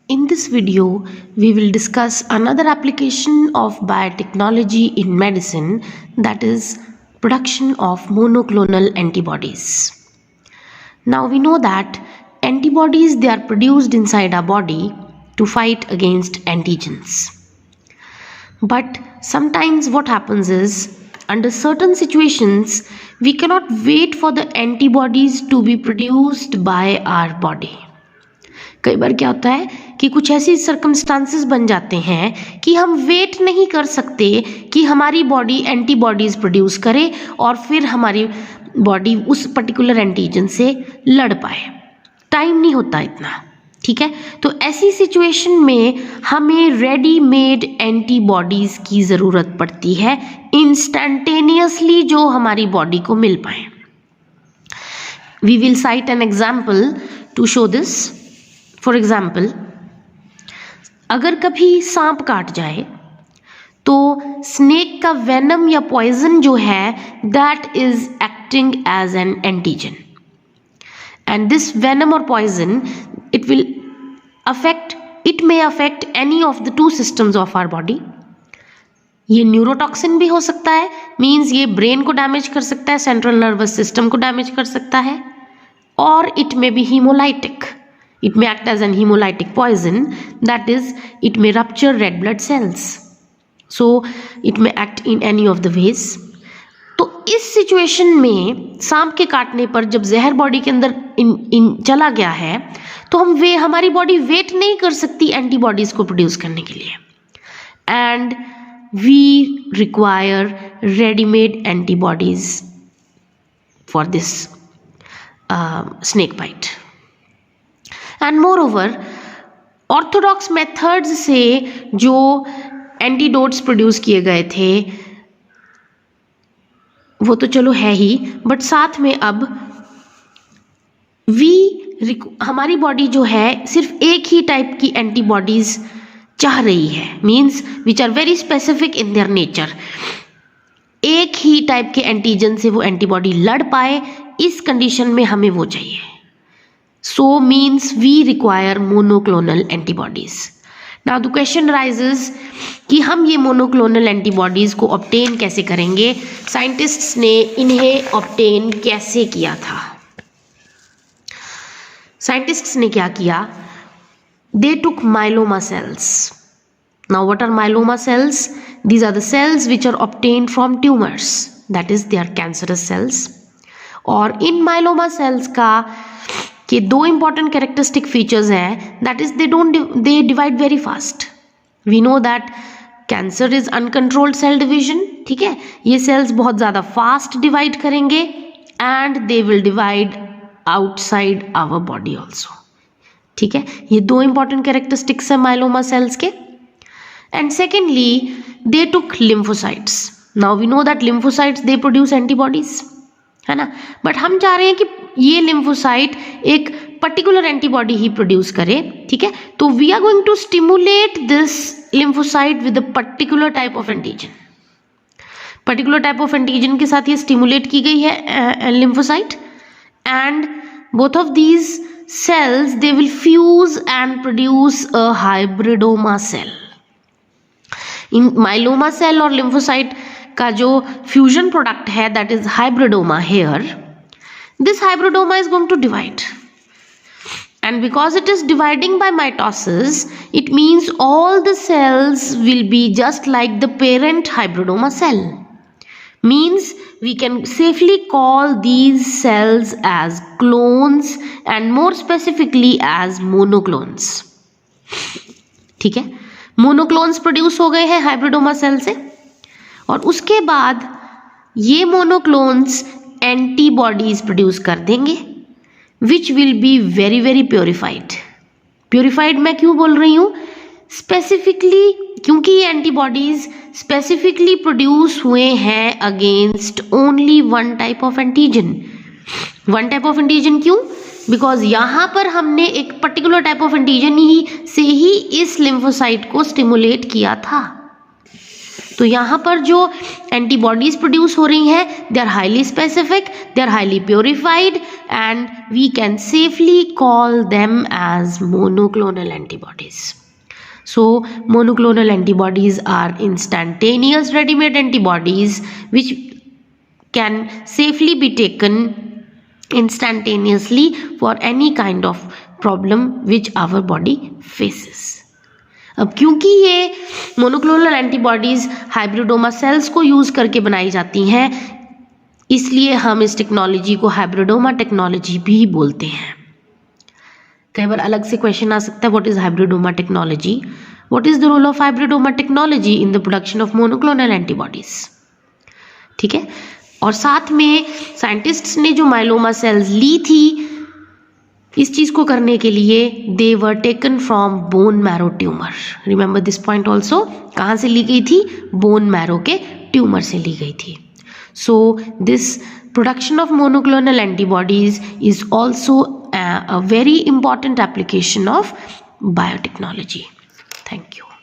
In this video, we will discuss another application of biotechnology in medicine, that is production of monoclonal antibodies. Now we know that antibodies, they are produced inside our body to fight against antigens. But sometimes what happens is, under certain situations, we cannot wait for the antibodies to be produced by our body. कई बार क्या होता है कि कुछ ऐसी circumstances बन जाते हैं कि हम वेट नहीं कर सकते कि हमारी बॉडी एंटीबॉडीज प्रोड्यूस करे और फिर हमारी बॉडी उस पर्टिकुलर एंटीजन से लड़ पाए. टाइम नहीं होता इतना, ठीक है. तो ऐसी सिचुएशन में हमें रेडीमेड एंटीबॉडीज की ज़रूरत पड़ती है, इंस्टेंटेनियसली जो हमारी बॉडी को मिल पाए. We will cite an example to show this. For example, अगर कभी सांप काट जाए तो स्नेक का वेनम या पॉइजन जो है that is acting as an antigen, and this venom और poison it may affect any of the two systems of our body. ये न्यूरोटॉक्सिन भी हो सकता है, मीन्स ये ब्रेन को डैमेज कर सकता है, सेंट्रल नर्वस सिस्टम को डैमेज कर सकता है, और it may be haemolytic. It may act as an hemolytic poison, that is, it may rupture red blood cells. So, it may act in any of the ways. तो इस situation में सांप के काटने पर जब जहर बॉडी के अंदर चला गया है तो हमारी बॉडी वेट नहीं कर सकती एंटीबॉडीज को प्रोड्यूस करने के लिए, and we require readymade antibodies for this snake bite. And moreover, orthodox methods से जो एंटीडोट्स प्रोड्यूस किए गए थे वो तो चलो है ही, बट साथ में अब हमारी बॉडी जो है सिर्फ एक ही टाइप की एंटीबॉडीज चाह रही है, means which are very specific in their nature. एक ही टाइप के एंटीजन से वो एंटीबॉडी लड़ पाए, इस कंडीशन में हमें वो चाहिए. So means we require monoclonal antibodies. Now the question arises कि हम ये monoclonal antibodies को obtain कैसे करेंगे, साइंटिस्ट्स ने इन्हें obtain कैसे किया था. साइंटिस्ट्स ने क्या किया, they took myeloma cells. Now what are myeloma cells? These are the cells which are obtained from tumors, that is they are cancerous cells. और इन myeloma cells का कि दो इंपॉर्टेंट कैरेक्टरिस्टिक फीचर्स हैं, that is they divide very fast. We know that cancer is uncontrolled cell division, ठीक है. ये cells बहुत ज़्यादा फास्ट डिवाइड करेंगे and they will divide outside our body also, ठीक है. ये दो इंपॉर्टेंट कैरेक्टरिस्टिक्स हैं माइलोमा सेल्स के. And secondly, they took lymphocytes. Now we know that lymphocytes they produce antibodies, है ना. बट हम चाह रहे हैं कि ये लिम्फोसाइट एक पर्टिकुलर एंटीबॉडी ही प्रोड्यूस करे, ठीक है. तो we are going to stimulate this lymphocyte with a particular type of antigen. Particular type of antigen के साथ ये स्टिमुलेट की गई है lymphocyte, and both of these cells they will fuse and produce a hybridoma cell. इन myeloma cell और lymphocyte का जो फ्यूजन प्रोडक्ट है that is hybridoma here. This hybridoma is going to divide, and because it is dividing by mitosis, it means all the cells will be just like the parent hybridoma cell. Means we can safely call these cells as clones and more specifically as monoclones. ठीक है, monoclones produce हो गए हैं hybridoma cell से, और उसके बाद ये monoclones एंटीबॉडीज प्रोड्यूस कर देंगे which will be very very purified. Purified मैं क्यों बोल रही हूँ, स्पेसिफिकली क्योंकि ये एंटीबॉडीज स्पेसिफिकली प्रोड्यूस हुए हैं against only one type of antigen. One type of antigen क्यों, बिकॉज यहाँ पर हमने एक पर्टिकुलर टाइप ऑफ एंटीजन ही से ही इस लिम्फोसाइट को स्टिमुलेट किया था. तो यहाँ पर जो एंटीबॉडीज प्रोड्यूस हो रही हैं they are highly specific, they are highly purified and we can safely call them as monoclonal antibodies. So monoclonal antibodies are instantaneous ready-made antibodies which can safely be taken instantaneously for any kind of problem which our body faces. अब क्योंकि ये monoclonal antibodies hybridoma sales को use करके बनाई जाती हैं, इसलिए हम इस टेक्नोलॉजी को हाइब्रिडोमा टेक्नोलॉजी भी बोलते हैं. कई बार अलग से क्वेश्चन आ सकता है, what is hybridoma technology, what is the role of hybridoma technology in the production of monoclonal antibodies. ठीक है. और साथ में साइंटिस्ट्स ने जो माइलोमा सेल्स ली थी इस चीज को करने के लिए they were taken from bone marrow tumour. Remember this point also. कहाँ से ली गई थी? बोन मैरो के ट्यूमर से ली गई थी. So this production of monoclonal antibodies is also a very important application of biotechnology. Thank you.